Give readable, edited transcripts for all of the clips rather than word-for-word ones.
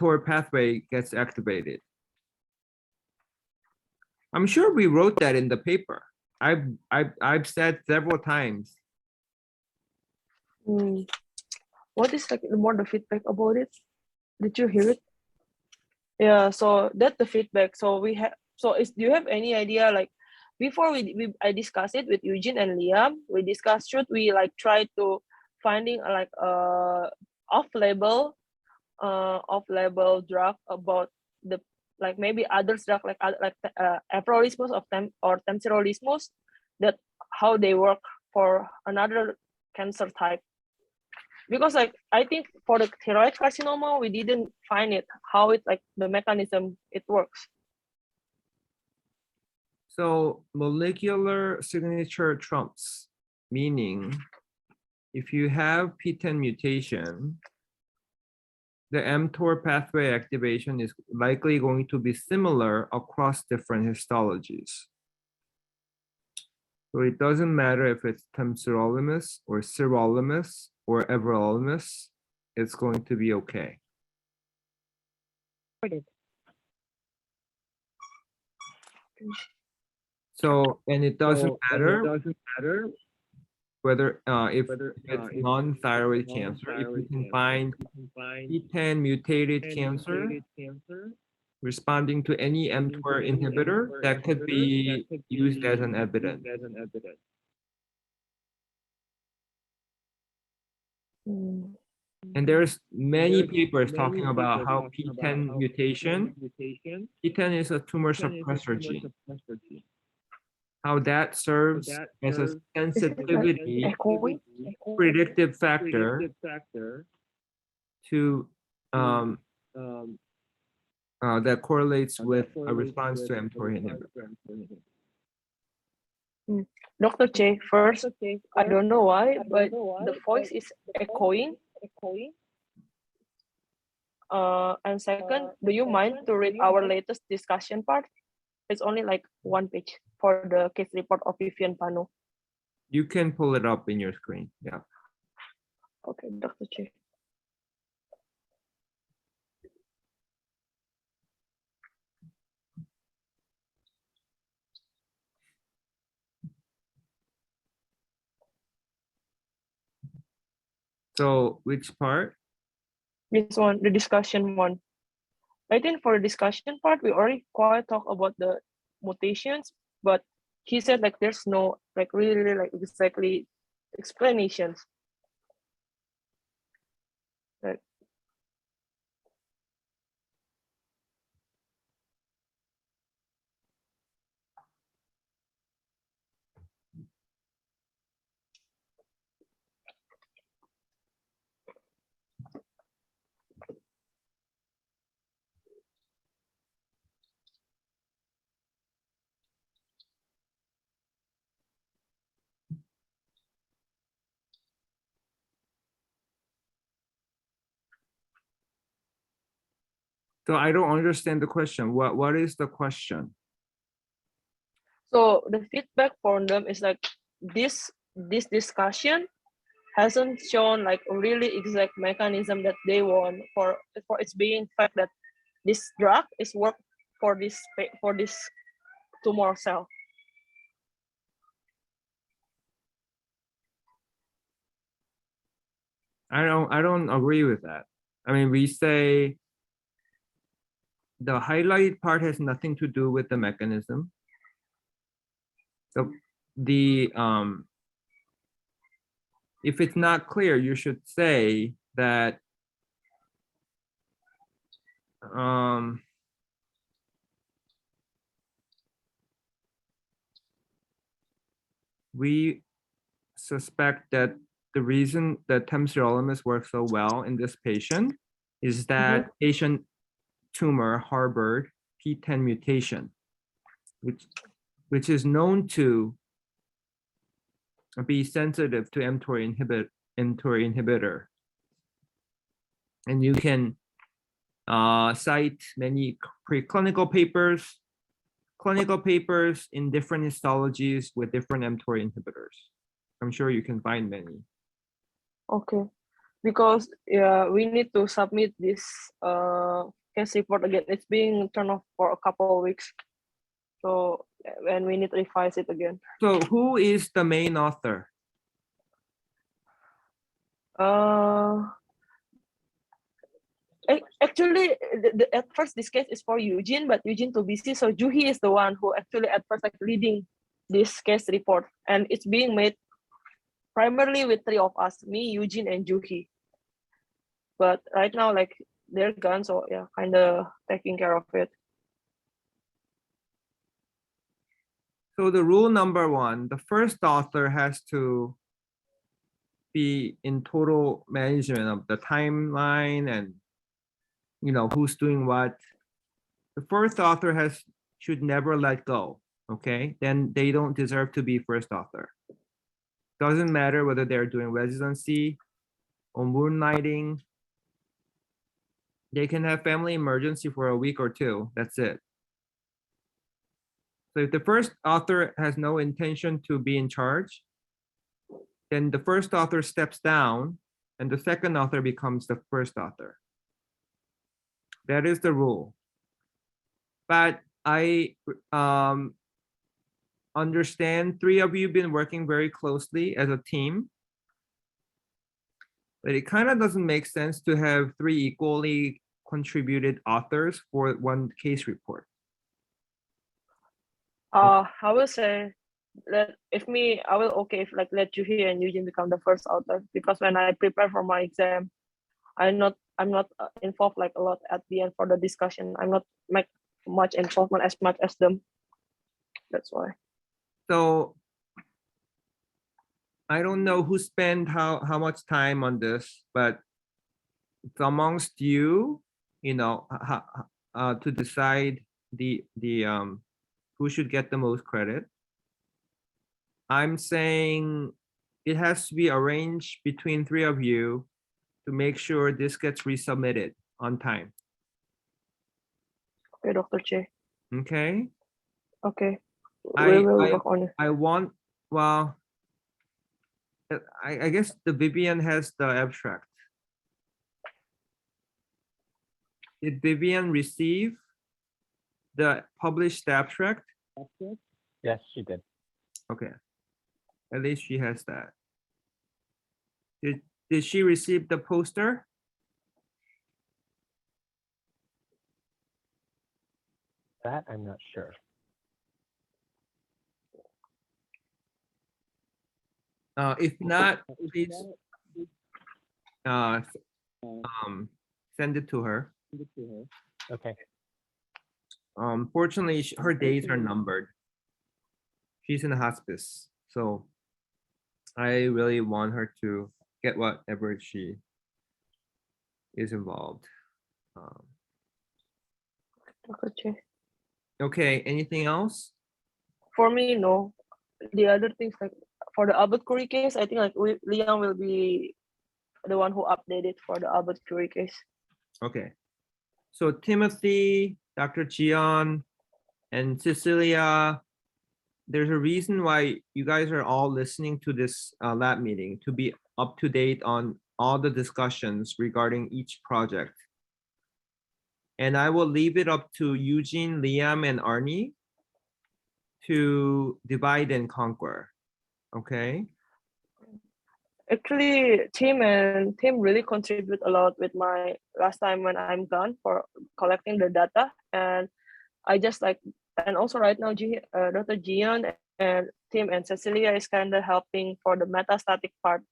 mTOR pathway gets activated. I'm sure we wrote that in the paper. I've said several times. What is like more the feedback about it? Did you hear it? Yeah, so that's the feedback. So we have. So do you have any idea like before I discussed it with Eugene and Liam? We discussed should we like try to finding like off-label drug about the like maybe other drug like everolimus or temsirolimus that how they work for another cancer type. Because like I think for the thyroid carcinoma we didn't find it how it like the mechanism it works. So molecular signature trumps, meaning if you have PTEN mutation, the mTOR pathway activation is likely going to be similar across different histologies. So it doesn't matter if it's temsirolimus or sirolimus or everolimus, it's going to be okay. So, and it doesn't matter whether if it's non-thyroid cancer, if you can find PTEN mutated cancer responding to any mTOR inhibitor, that could be used as an evidence. And there's many papers talking about how PTEN mutation, PTEN is a tumor suppressor gene, how that serves as a sensitivity predictive factor to that correlates with a response to mTOR inhibitor. Dr. Che, first, I don't know why, but the voice is echoing. And second, do you mind to read our latest discussion part? It's only like one page for the case report of Vivian Pano. You can pull it up in your screen, yeah. Okay, Dr. Che. So which part? This one, the discussion one. I think for the discussion part, we already quite talk about the mutations, but he said like there's no like really like exactly explanations. Right. So I don't understand the question. What is the question? So the feedback from them is like this discussion hasn't shown like a really exact mechanism that they want for its being fact that this drug is work for this tumor cell. I don't agree with that. I mean, we say the highlight part has nothing to do with the mechanism. So if it's not clear, you should say that we suspect that the reason that temsirolimus works so well in this patient is that patient tumor harbored PTEN mutation, which is known to be sensitive to mTOR inhibitor. And you can cite many preclinical papers, clinical papers in different histologies with different mTOR inhibitors. I'm sure you can find many. Okay. because yeah, we need to submit this case report again. It's being turned off for a couple of weeks, so and we need to revise it again. So who is the main author? Actually, at first this case is for Eugene, but Eugene too busy, so Juhi is the one who actually at first like leading this case report, and it's being made primarily with three of us, me, Eugene, and Juhi. But right now, like they're gone, so yeah, kind of taking care of it. So the rule number one, the first author has to be in total management of the timeline and who's doing what. The first author should never let go. Okay, then they don't deserve to be first author. Doesn't matter whether they're doing residency or moonlighting. They can have family emergency for a week or two. That's it. So if the first author has no intention to be in charge, then the first author steps down and the second author becomes the first author. That is the rule. But I understand three of you have been working very closely as a team. But it kind of doesn't make sense to have three equally contributed authors for one case report. I will say that I will okay if like let Juhi and Eugene become the first author, because when I prepare for my exam, I'm not involved like a lot at the end for the discussion. I'm not make much involvement as much as them. That's why. So I don't know who spent how much time on this, but it's amongst you, to decide the who should get the most credit. I'm saying it has to be arranged between three of you to make sure this gets resubmitted on time. Okay, Dr. Che. Okay. Okay. We will I work on it. I guess the Vivian has the abstract. Did Vivian receive the published abstract? Yes, she did. Okay. At least she has that. Did she receive the poster? That I'm not sure. If not, please send it to her. Okay. Fortunately, her days are numbered. She's in a hospice, so I really want her to get whatever she is involved. Dr. Che. Okay, anything else? For me, no. The other things like for the Albert Curie case, I think like Liam will be the one who updated for the Albert Curie case. Okay. So Timothy, Dr. Jian, and Cecilia, there's a reason why you guys are all listening to this lab meeting, to be up to date on all the discussions regarding each project. And I will leave it up to Eugene, Liam, and Arnie to divide and conquer. Okay. Actually, Tim really contribute a lot with my last time when I'm gone for collecting the data, and I just like, and also right now Dr. Gian and Tim and Cecilia is kind of helping for the metastatic part,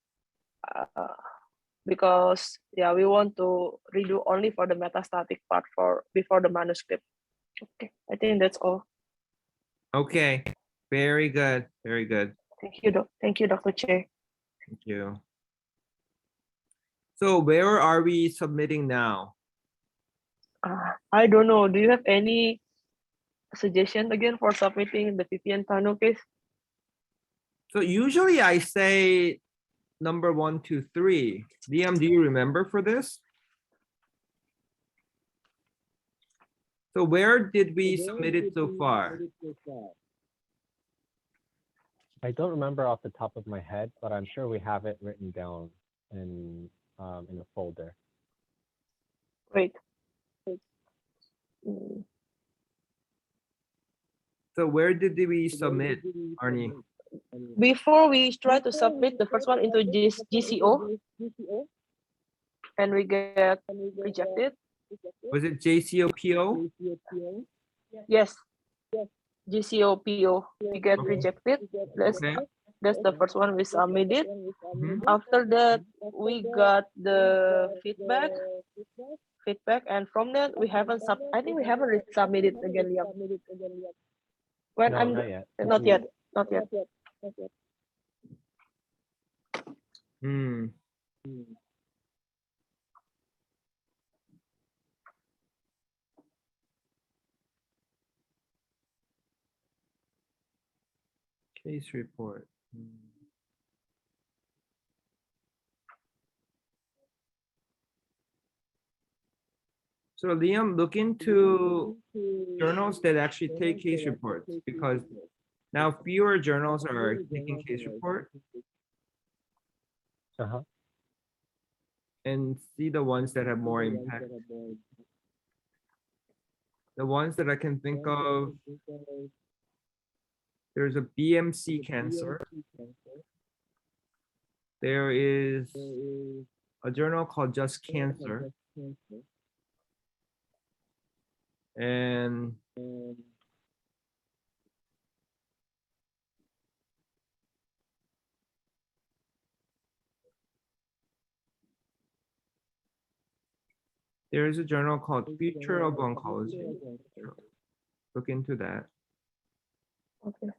because yeah, we want to redo only for the metastatic part before the manuscript. Okay, I think that's all. Okay. Very good. Very good. Thank you, Dr. Che. Thank you. So where are we submitting now? I don't know. Do you have any suggestion again for submitting the Vivian Tano case? So usually I say number 1, 2, 3. Liam, do you remember for this? So where did we submit it so far? I don't remember off the top of my head, but I'm sure we have it written down in in the folder. Great. Mm, So where did we submit, Arnie? Before we try to submit the first one into this GCO and we get rejected. Was it JCOPO? Yes. GCO PO, we get Okay. rejected. Okay. That's the first one we submitted. Mhm. After that, we got the feedback, and from that we haven't I think we haven't resubmitted again, Liam. When No, I'm not yet. not yet, not yet. Hmm. Case report. Hmm. So Liam, look into journals that actually take case reports, because now fewer journals are taking case report, Uh-huh. and see the ones that have more impact. The ones that I can think of, there's a BMC cancer. There is a journal called Just Cancer. And there is a journal called Future of Oncology. Look into that. Okay.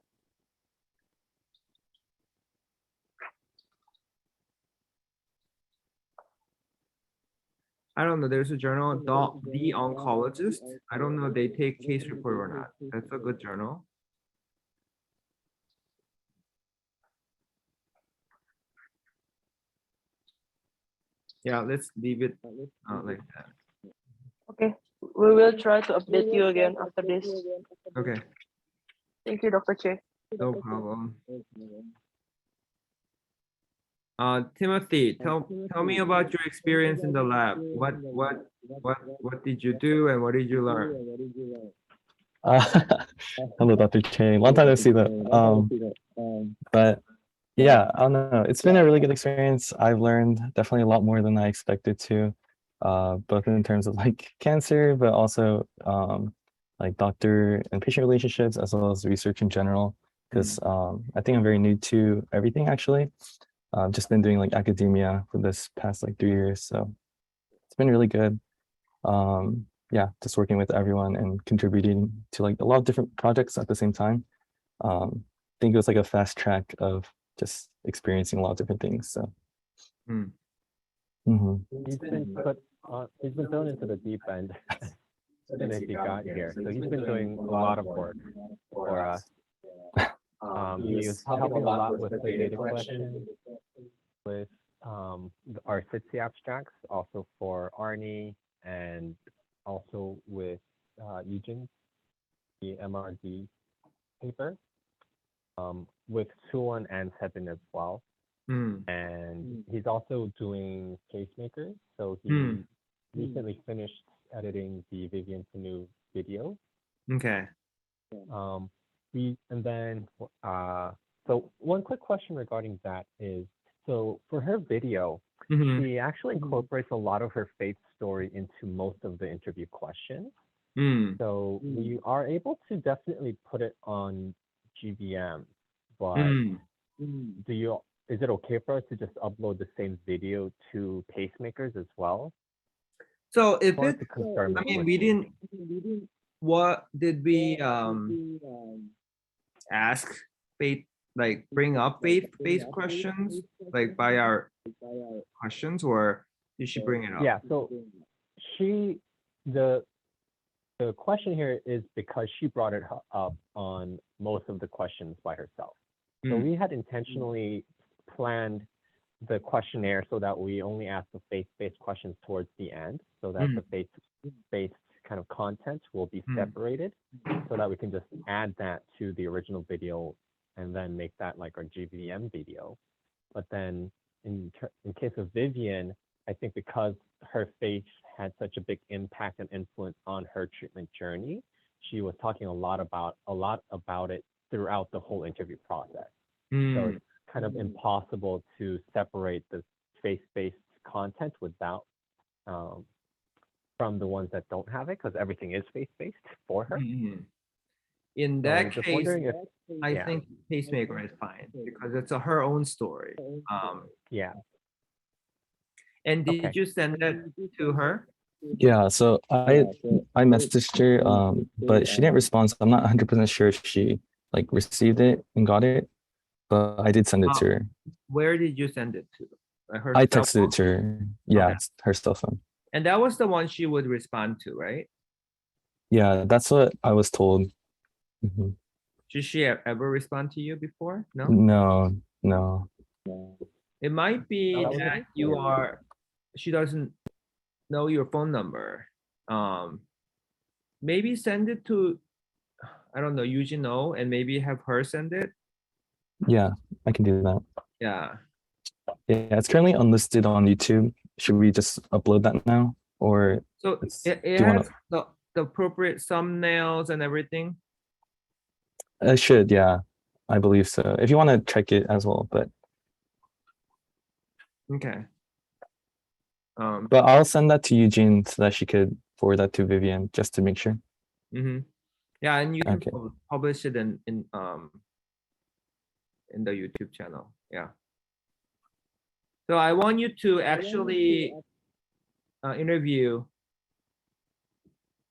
I don't know, there's a journal, The Oncologist. I don't know if they take case report or not. That's a good journal. Yeah, let's leave it like that. Okay. We will try to update you again after this. Okay, Thank you, Dr. Che. no problem. Timothy, tell me about your experience in the lab. What did you do and what did you learn? Hello, Dr. Che. Long time no see though. But yeah, I don't know. It's been a really good experience. I've learned definitely a lot more than I expected to, both in terms of like cancer, but also like doctor and patient relationships, as well as research in general. Because I think I'm very new to everything actually. I've just been doing like academia for this past like 3 years, so it's been really good. Yeah, just working with everyone and contributing to like a lot of different projects at the same time. I think it was like a fast track of just experiencing a lot of different things. So Hmm. He's been thrown into the deep end since he got here. So he's been doing a lot of work for us. He was helping a lot with the data collection, with our SITC abstracts, also for Arnie, and also with Eugen, the MRD paper, with Suwon and Sebin as well. And he's also doing Casemakers. So he recently finished editing the Vivian Panu video. Okay. So one quick question regarding that is, so for her video, she actually incorporates a lot of her faith story into most of the interview questions. So we are able to definitely put it on GVM, but is it okay for us to just upload the same video to Pacemakers as well? So if Or it, to confirm I it mean, with we you? didn't, what did we ask faith, like bring up faith-based questions, like by our questions, or did she bring it up? Yeah, so the question here is because she brought it up on most of the questions by herself. So we had intentionally planned the questionnaire so that we only ask the faith-based questions towards the end, so that the faith-based kind of content will be separated, so that we can just add that to the original video and then make that like our GVM video. But then in case of Vivian, I think because her faith had such a big impact and influence on her treatment journey, she was talking a lot about it throughout the whole interview process. So Mm, it's kind of impossible to separate the faith-based content without from the ones that don't have it, because everything is faith-based for her. mm. In So that just case, wondering if I yeah. think pacemaker is fine because it's her own story. Yeah. And did Okay. you send that to her? Yeah, so I messaged her, but she didn't respond. So I'm not 100% sure if she like received it and got it, but I did send it to Uh, her. Where did you send it to? Her I cell texted phone? it to her. Yeah, Okay. it's her cell phone. And that was the one she would respond to, right? Yeah, that's what I was told. Mhm. Did she ever respond to you before? No? No, no. It might be That was that she doesn't know your phone number. Maybe send it to, I don't know, Eugene O, and maybe have her send it. Yeah, I can do that. Yeah. Yeah, it's currently unlisted on YouTube. Should we just upload that now? Or So it's, it do you want has the appropriate thumbnails and everything. to? I should, yeah. I believe so. If you want to check it as well, but Okay. I'll send that to Eugene so that she could forward that to Vivian just to make sure. Yeah, and you can Okay. publish it in the YouTube channel. Yeah. So I want you to actually interview,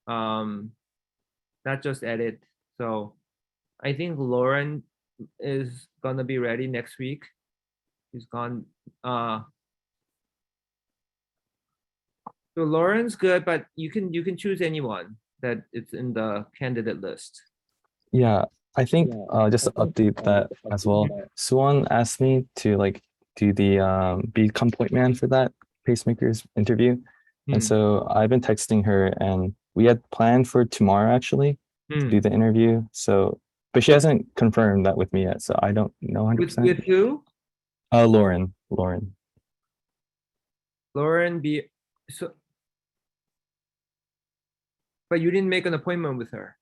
not just edit. So I think Lauren is gonna be ready next week. He's gone. So Lauren's good, but you can choose anyone that it's in the candidate list. Yeah, I think just to update that as well. Suwon asked me to like do the become point man for that pacemakers interview. Hmm. And so I've been texting her and we had planned for tomorrow actually to Hmm. do the interview. So but she hasn't confirmed that with me yet. So I don't know With 100%. who? Lauren. Lauren B. So, but you didn't make an appointment with her.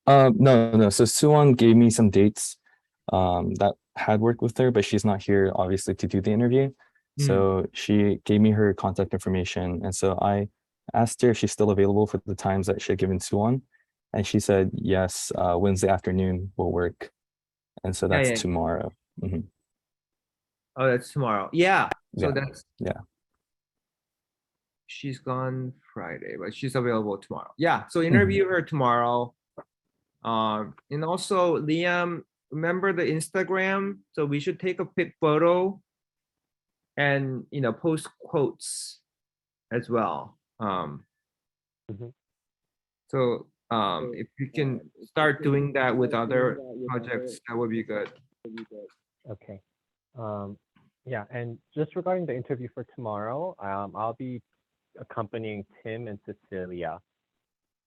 No. So Suwon gave me some dates that had worked with her, but she's not here obviously to do the interview. So she gave me her contact information. And so I asked her if she's still available for the times that she had given Suwon. And she said, yes, Wednesday afternoon will work. And so that's Yeah. tomorrow. Mhm. Oh, that's tomorrow. Yeah. So Yeah. that's Yeah. she's gone Friday, but she's available tomorrow. Yeah. So interview her tomorrow. And also Liam, remember the Instagram? So we should take a pic photo and post quotes as well. Mhm. So if you can start doing that with other projects, that would be good. Okay. Yeah, and just regarding the interview for tomorrow, I'll be accompanying Tim and Cecilia.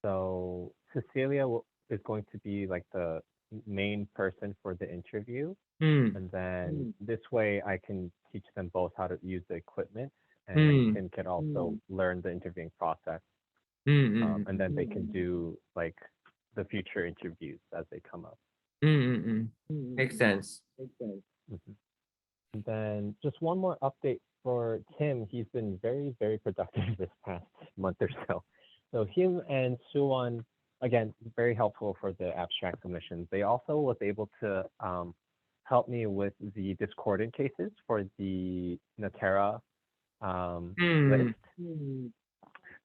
So Cecilia is going to be like the main person for the interview. And then this way I can teach them both how to use the equipment, and Tim can also learn the interviewing process. And then they can do like the future interviews as they come up. Makes sense. Mhm. And then just one more update for Tim. He's been very, very productive this past month or so. So him and Suwon, again, very helpful for the abstract submissions. They also was able to help me with the discordant cases for the Natera list.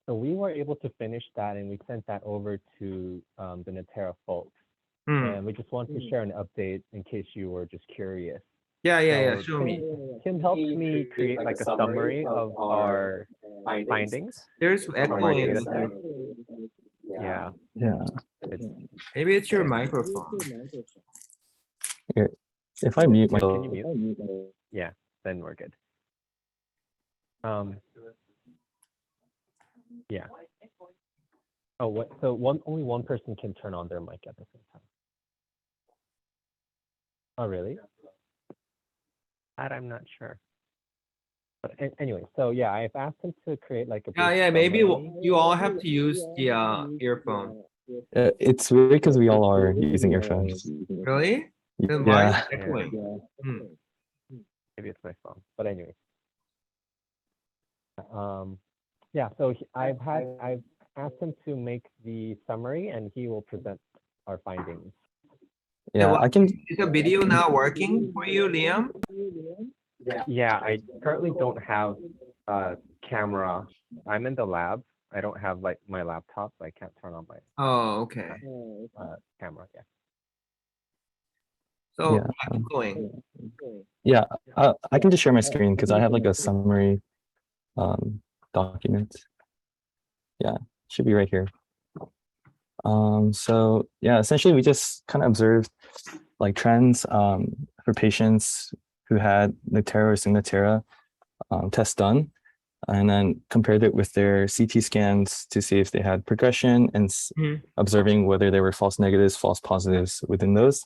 So we were able to finish that, and we sent that over to the Natera folks. And we just wanted to share an update in case you were just curious. Yeah. So Show me. Tim helped me create like a summary of our findings There's from our echoing. data set. Yeah. Yeah. Maybe it's your microphone. If I mute Can myself, you mute? Yeah, then we're good. Yeah. Oh, what? So only one person can turn on their mic at the same time. Oh, really? That I'm not sure. But anyway, so yeah, I've asked him to create like a Yeah, brief yeah, maybe summary. you all have to use the earphone. It's weird because we all are using earphones. Really? Then why is Yeah. it echoing? Hmm. Maybe it's my phone, but anyway. Yeah, so I've asked him to make the summary and he will present our findings. Yeah, I can. Is the video not working for you, Liam? Yeah, I currently don't have a camera. I'm in the lab. I don't have like my laptop, so I can't turn on my Oh, okay. camera. Yeah. So Yeah. keep going. Yeah, I can just share my screen because I have like a summary document. Yeah, should be right here. So yeah, essentially we just kind of observed like trends for patients who had Natera or Signatera tests done, and then compared it with their CT scans to see if they had progression and Mhm. observing whether there were false negatives, false positives within those.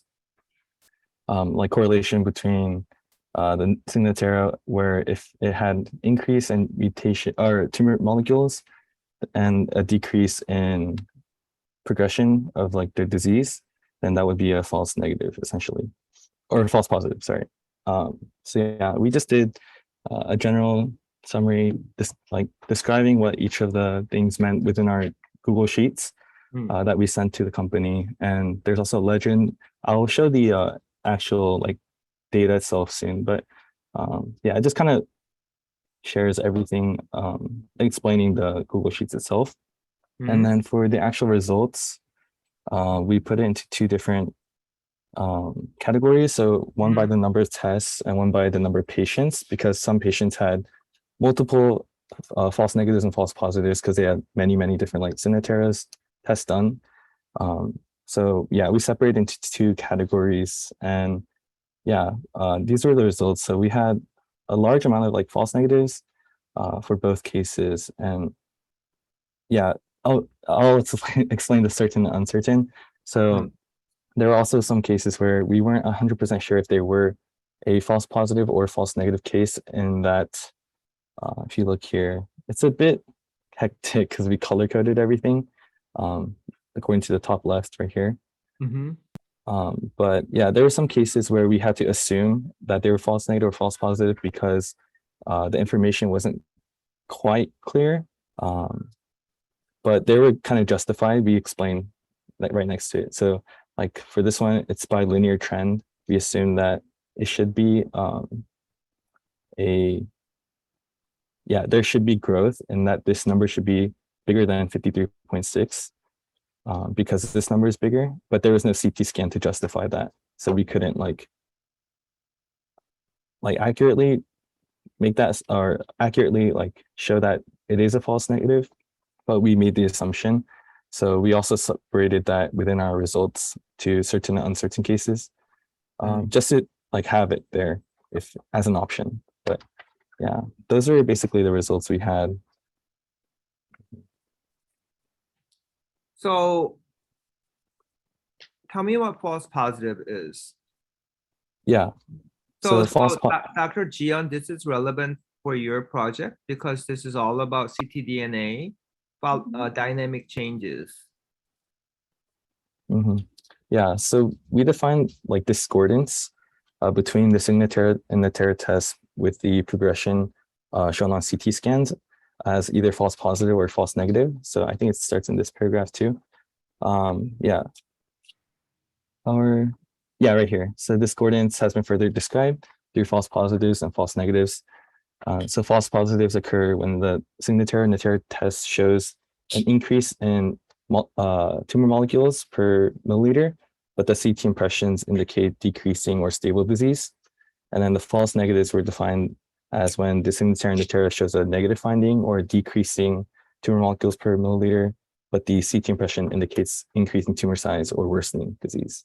Like correlation between the Signatera, where if it had increase in mutation or tumor molecules and a decrease in progression of like the disease, then that would be a false negative essentially, or false positive, sorry. So yeah, we just did a general summary, like describing what each of the things meant within our Google Sheets that we sent to the company. And there's also a legend. I'll show the actual like data itself soon, but yeah, it just kind of shares everything, explaining the Google Sheets itself. And then for the actual results, we put it into two different categories. So one by the number of tests and one by the number of patients, because some patients had multiple false negatives and false positives because they had many different like Signatera's tests done. So yeah, we separated into two categories, and yeah, these were the results. So we had a large amount of like false negatives for both cases, and yeah, I'll explain the certain and uncertain. So there were also some cases where we weren't 100% sure if they were a false positive or false negative case, in that if you look here, it's a bit hectic because we color coded everything according to the top left right here. But yeah, there were some cases where we had to assume that they were false negative or false positive because the information wasn't quite clear. But they were kind of justified. We explained like right next to it. So like for this one, it's by linear trend. We assume that it should be there should be growth, and that this number should be bigger than 53.6 because this number is bigger, but there was no CT scan to justify that. So we couldn't like accurately make that, or accurately like show that it is a false negative, but we made the assumption. So we also separated that within our results to certain and uncertain cases, just to like have it there if as an option. But yeah, those are basically the results we had. So tell me what false positive is. Yeah. So, false Dr. Jian, this is relevant for your project because this is all about ctDNA dynamic changes. Yeah, so we defined like discordance between the Signatera and Natera test with the progression shown on CT scans as either false positive or false negative. So I think it starts in this paragraph too. Yeah. Right here. So discordance has been further described through false positives and false negatives. So false positives occur when the Signatera Natera test shows an increase in tumor molecules per milliliter, but the CT impressions indicate decreasing or stable disease. And then the false negatives were defined as when the Signatera Natera shows a negative finding or decreasing tumor molecules per milliliter, but the CT impression indicates increasing tumor size or worsening disease.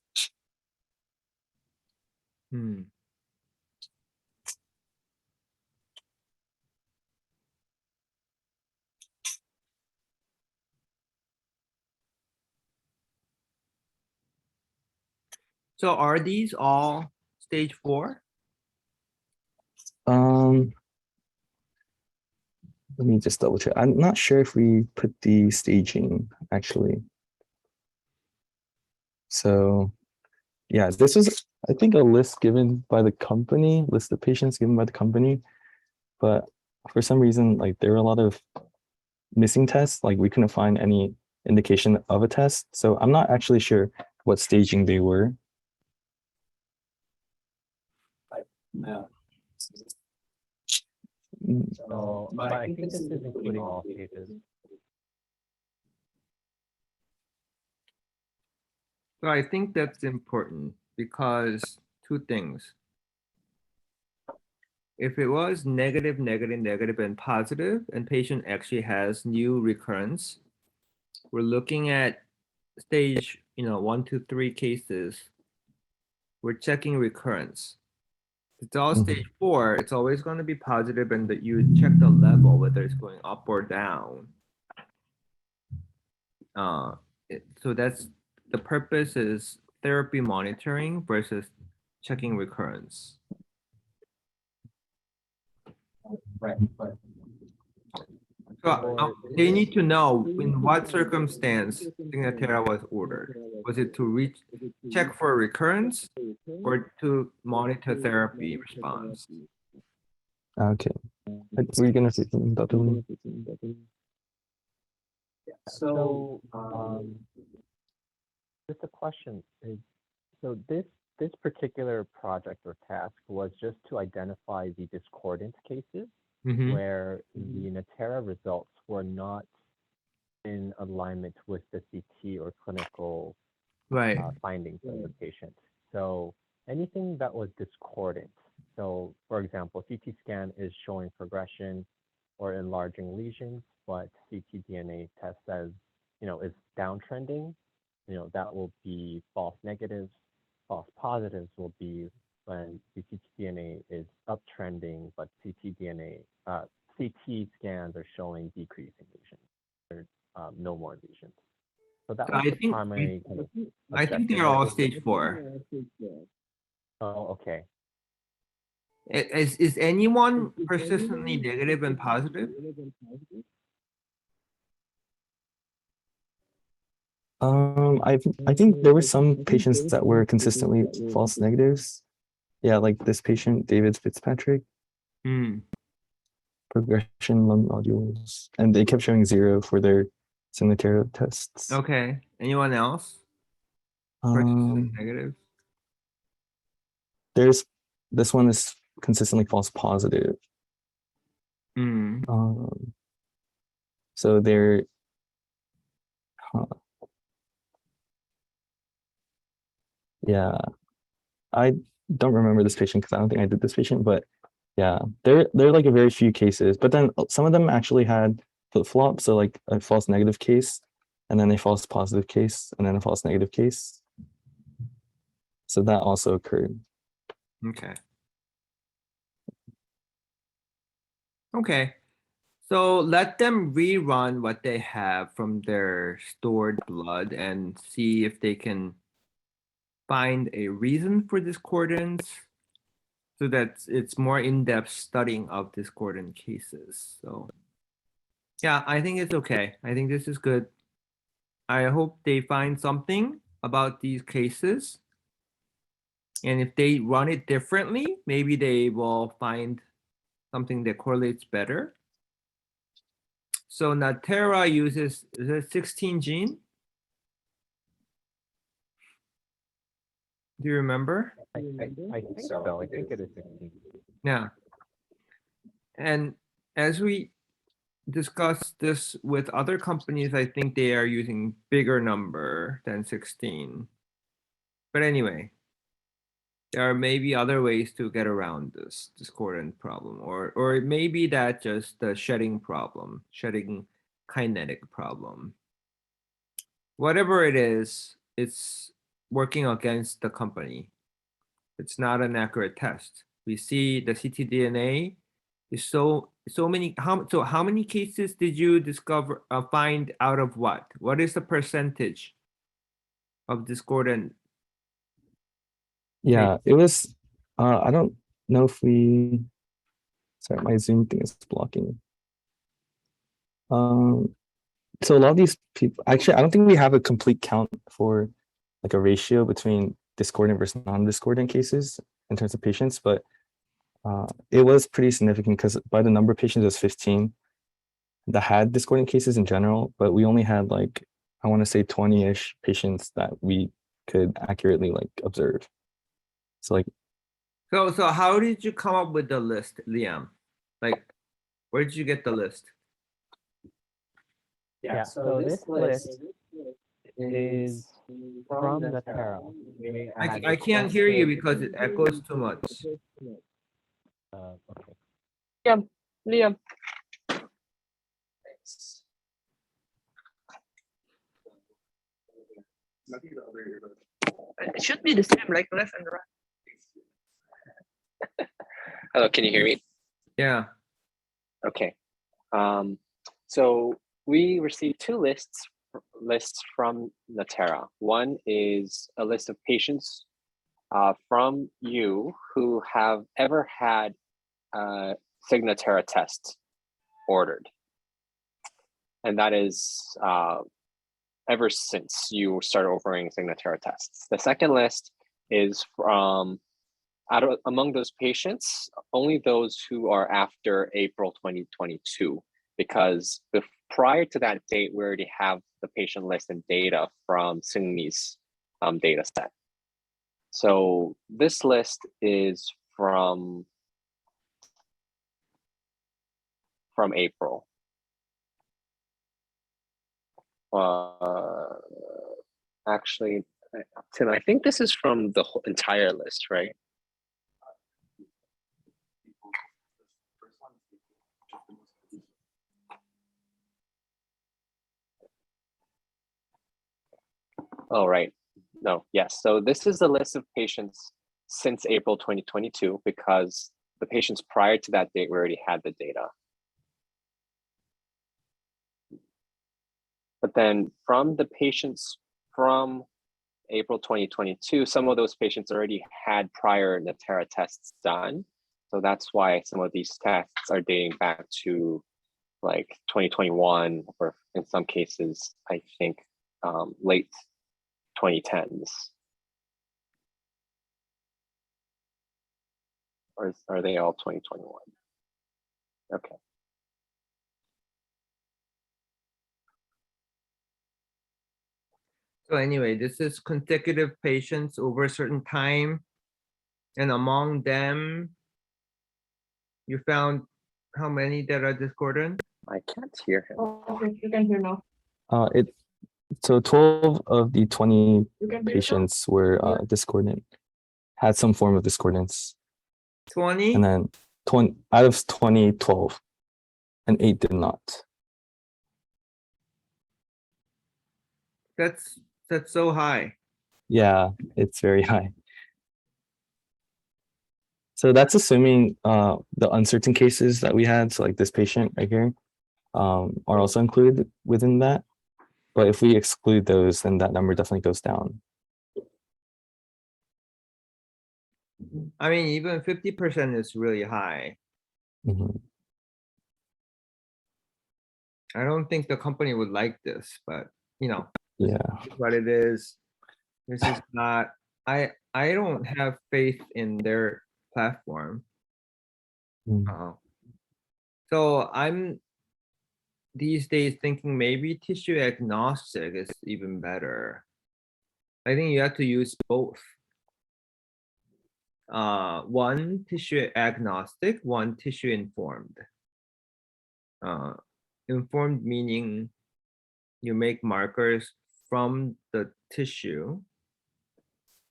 So are these all stage 4? Let me just double check. I'm not sure if we put the staging actually. So yeah, this was, I think, a list given by the company, list of patients given by the company. But for some reason, like there were a lot of missing tests, like we couldn't find any indication of a test. So I'm not actually sure what staging they were. Mm, So, but I think this is including all stages. So I think that's important because two things. If it was negative, negative, negative, and positive, and patient actually has new recurrence, we're looking at stage, 1 to 3 cases. We're checking recurrence. If it's all Mhm. stage 4, it's always going to be positive, and that you check the level whether it's going up or down. So that's the purpose is therapy monitoring versus checking recurrence. So they need to know in what circumstance Signatera was ordered. Was it to check for recurrence or to monitor therapy response? Okay. Were you gonna say something, Dr. Lee? So, just a question is, so this particular project or task was just to identify the discordant cases Mhm. where the Natera results were not in alignment with the CT or clinical Right. findings of the patient. So anything that was discordant. So for example, CT scan is showing progression or enlarging lesions, but ctDNA test says, is downtrending, that will be false negatives. False positives will be when ctDNA is uptrending, but CT scans are showing decreasing lesions, or no more lesions. So that So was I the think primary kind of I think objective they're of all this. stage 4. Oh, okay. Is anyone persistently negative and positive? I think there were some patients that were consistently false negatives. Yeah, like this patient, David Fitzpatrick, Hmm. progression lung nodules, and they kept showing 0 for their Signatera tests. Okay. Anyone else? Um, Negative. there's this one is consistently false positive. Hmm. So they're yeah, I don't remember this patient because I don't think I did this patient, but yeah, they're like a very few cases. But then some of them actually had flip-flop, so like a false negative case, and then a false positive case, and then a false negative case. So that also occurred. Okay. Okay. So let them rerun what they have from their stored blood and see if they can find a reason for discordance so that it's more in-depth studying of discordant cases. So yeah, I think it's okay. I think this is good. I hope they find something about these cases. And if they run it differently, maybe they will find something that correlates better. So Natera uses, is it 16 gene? Do you remember? I think so. I think it is 16. Yeah. And as we discussed this with other companies, I think they are using bigger number than 16. But anyway, there are maybe other ways to get around this discordant problem, or it may be that just the shedding problem, shedding kinetic problem. Whatever it is, it's working against the company. It's not an accurate test. We see the ctDNA is so many. How many cases did you discover find out of what? What is the percentage of discordant? Yeah, it was. I don't know if we. Sorry, my Zoom thing is blocking. So a lot of these people, actually, I don't think we have a complete count for like a ratio between discordant versus non-discordant cases in terms of patients, but it was pretty significant because by the number of patients, it was 15 that had discordant cases in general, but we only had like, I want to say 20-ish patients that we could accurately like observe. So like, So how did you come up with the list, Liam? Like, where did you get the list? Yeah, so this list is from Natera. I can't hear you because it echoes too much. Okay. Liam, it should be the same, like left and right. Hello, can you hear me? Yeah. Okay. So we received two lists from Natera. One is a list of patients from you who have ever had a Signatera test ordered. And that is ever since you started ordering Signatera tests. The second list is from among those patients, only those who are after April 2022, because prior to that date, we already have the patient list and data from Singmi's data set. So this list is from April. Actually, Tim, I think this is from the whole entire list, right? Oh, right. No, yes. So this is the list of patients since April 2022, because the patients prior to that date, we already had the data. But then from the patients from April 2022, some of those patients already had prior Natera tests done. So that's why some of these tests are dating back to like 2021, or in some cases, I think late 2010s. Or are they all 2021? Okay. So anyway, this is consecutive patients over a certain time. And among them, you found how many that are discordant? I can't hear him. Okay, you can hear now. so 12 of the 20 You can hear now. patients were discordant, had some form of discordance. 20? And then 20 out of 20, 12, and 8 did not. That's so high. Yeah, it's very high. So that's assuming the uncertain cases that we had, so like this patient right here, are also included within that. But if we exclude those, then that number definitely goes down. I mean, even 50% is really high. Mhm. I don't think the company would like this, but you know, Yeah. what it is. This is not, I don't have faith in their platform. Mm. So I'm these days thinking maybe tissue agnostic is even better. I think you have to use both. One tissue agnostic, one tissue informed. Informed meaning you make markers from the tissue,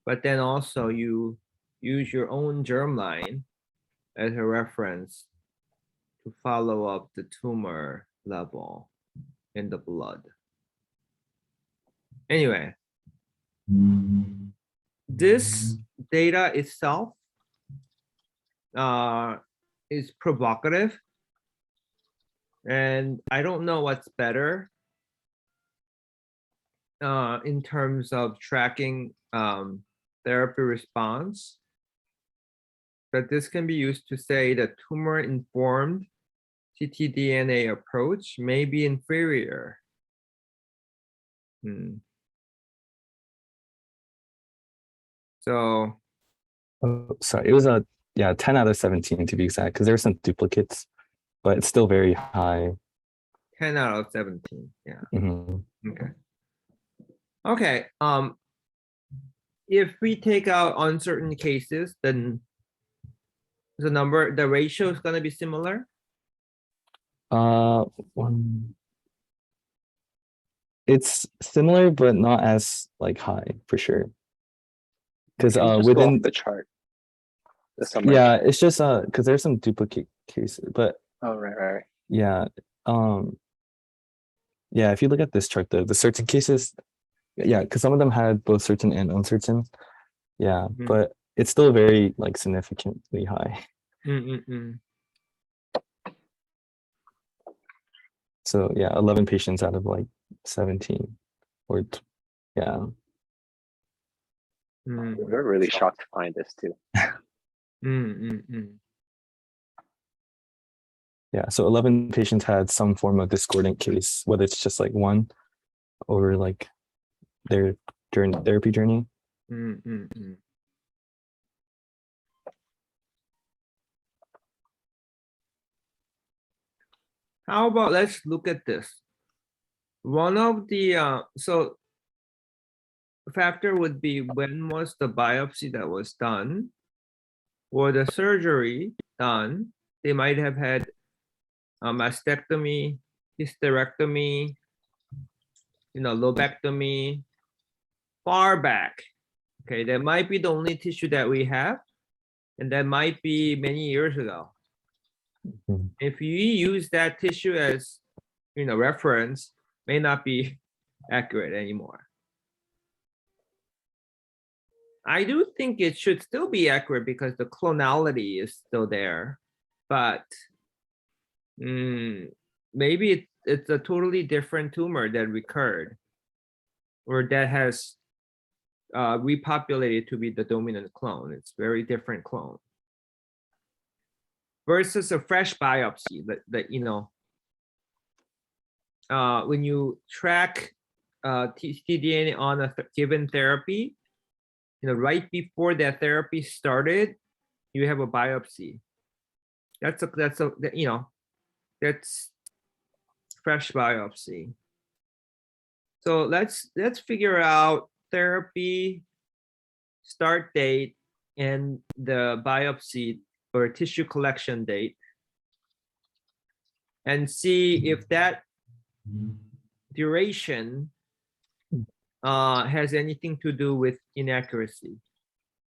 but then also you use your own germline as a reference to follow up the tumor level in the blood. Anyway, this data itself is provocative, and I don't know what's better in terms of tracking therapy response, but this can be used to say that tumor-informed ctDNA approach may be inferior. So, Oh, sorry, it was a 10 out of 17 to be exact, because there were some duplicates, but it's still very high. 10 out of 17, yeah, Mhm. okay. Okay, if we take out uncertain cases, then the ratio is gonna be similar? One. It's similar, but not as like high for sure. Because Can you just go within off the chart? The summary. yeah, it's just because there's some duplicate cases, but Oh, right. yeah, yeah, if you look at this chart, the certain cases, yeah, because some of them had both certain and uncertain. Yeah, Mhm. but it's still very like significantly high. So yeah, 11 patients out of like 17 or yeah. We're really shocked to find this too. Yeah, so 11 patients had some form of discordant case, whether it's just like one or like their therapy journey. How about let's look at this. One of the factor would be when was the biopsy that was done or the surgery done. They might have had a mastectomy, hysterectomy, lobectomy, far back. Okay, that might be the only tissue that we have, and that might be many years ago. Mhm. If you use that tissue as reference, may not be accurate anymore. I do think it should still be accurate because the clonality is still there, but maybe it's a totally different tumor that recurred or that has repopulated to be the dominant clone. It's very different clone versus a fresh biopsy that when you track ctDNA on a given therapy, right before that therapy started, you have a biopsy. That's fresh biopsy. So let's figure out therapy start date and the biopsy or tissue collection date and see if that duration has anything to do with inaccuracy.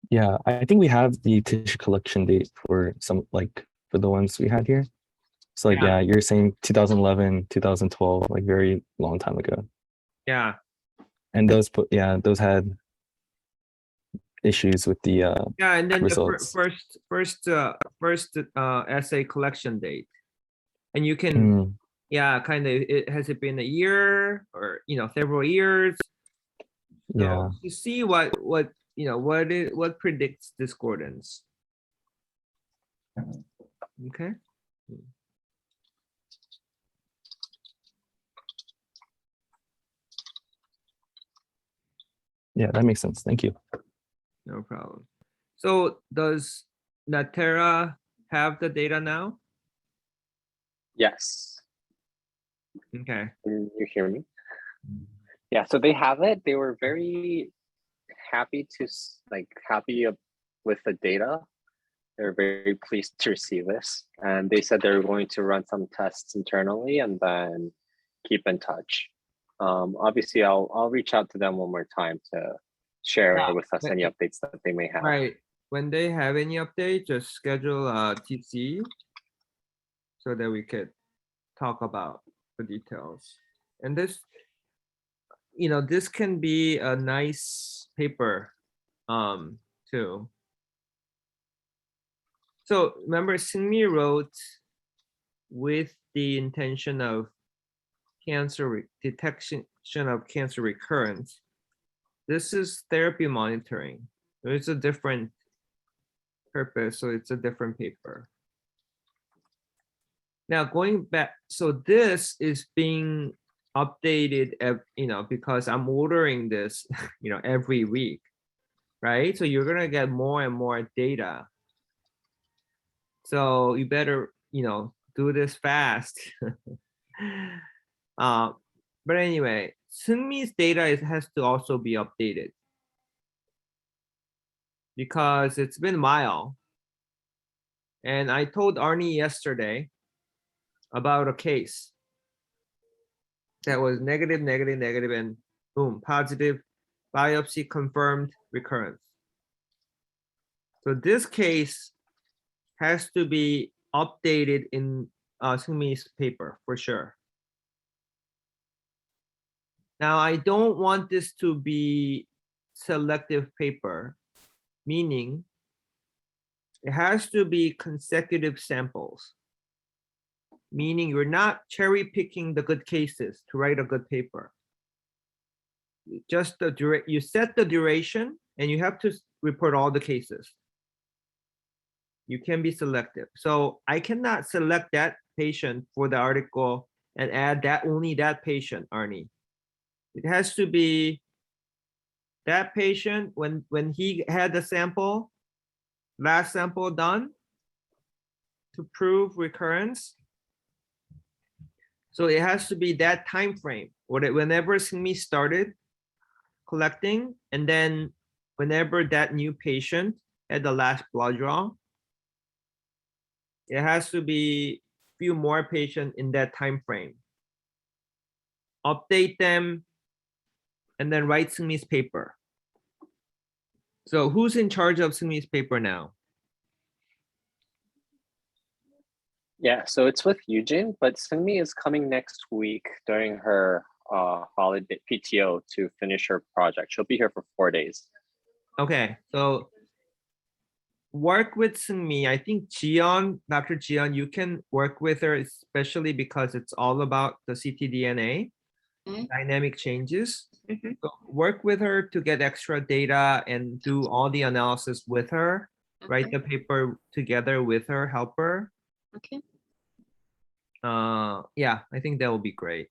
Yeah, I think we have the tissue collection date for some like for the ones we had here. So like Yeah. yeah, you're saying 2011, 2012, like very long time ago. Yeah. And those had issues with the Yeah, and then results. the first essay collection date, and you can kind of has it been a year or several years? Yeah. So you see what predicts discordance. Okay. Yeah, that makes sense. Thank you. No problem. So does Natera have the data now? Yes. Okay. Can you hear me? Yeah, so they have it. They were very happy with the data. They're very pleased to receive this. And they said they're going to run some tests internally and then keep in touch. Obviously, I'll reach out to them one more time to share with us any updates that they may have. Right. When they have any update, just schedule a TC so that we could talk about the details. And this, this can be a nice paper too. So remember, Singmi wrote with the intention of detection of cancer recurrence. This is therapy monitoring. It's a different purpose, so it's a different paper. Now going back, so this is being updated, because I'm ordering this, every week, right? So you're gonna get more and more data. So you better, do this fast. But anyway, Seungmi's data has to also be updated because it's been a while. And I told Arnie yesterday about a case that was negative, negative, negative, and boom, positive, biopsy confirmed recurrence. So this case has to be updated in Seungmi's paper for sure. Now, I don't want this to be selective paper, meaning it has to be consecutive samples, meaning you're not cherry picking the good cases to write a good paper. Just you set the duration and you have to report all the cases. You can be selective. So I cannot select that patient for the article and add only that patient, Arnie. It has to be that patient when he had the sample, last sample done to prove recurrence. So it has to be that time frame, whenever Seungmi started collecting, and then whenever that new patient had the last blood draw, it has to be few more patients in that time frame. Update them, and then write Seungmi's paper. So who's in charge of Seungmi's paper now? Yeah, so it's with Eugene, but Seungmi is coming next week during her holiday PTO to finish her project. She'll be here for 4 days. Okay, so work with Seungmi. I think Dr. Jiyeon, you can work with her, especially because it's all about the ctDNA, dynamic changes. So work with her to get extra data and do all the analysis with her, write the paper together with her, help her. Okay. Yeah, I think that will be great.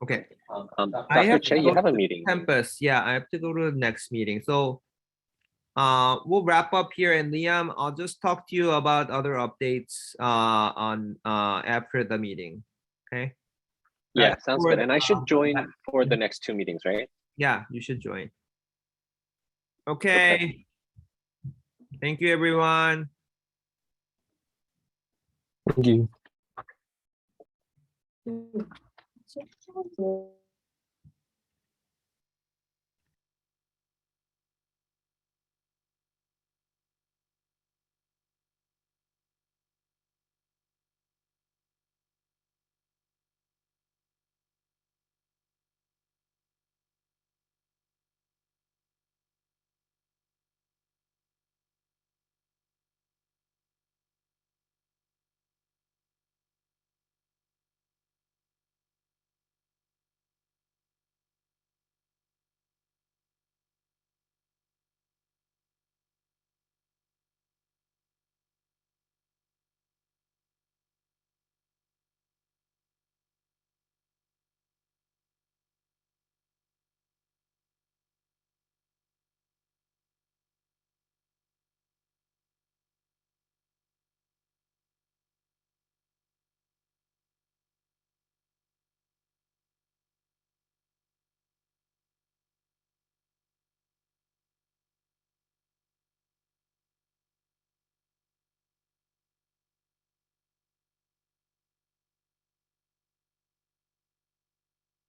Okay. I Dr. have Che, to you go have a to meeting. Campus. Yeah, I have to go to the next meeting. So we'll wrap up here, and Liam, I'll just talk to you about other updates on after the meeting. Okay. Yeah, sounds good. And I should join that- for the next 2 meetings, right? Yeah, you should join. Okay. Thank you, everyone. Thank you. So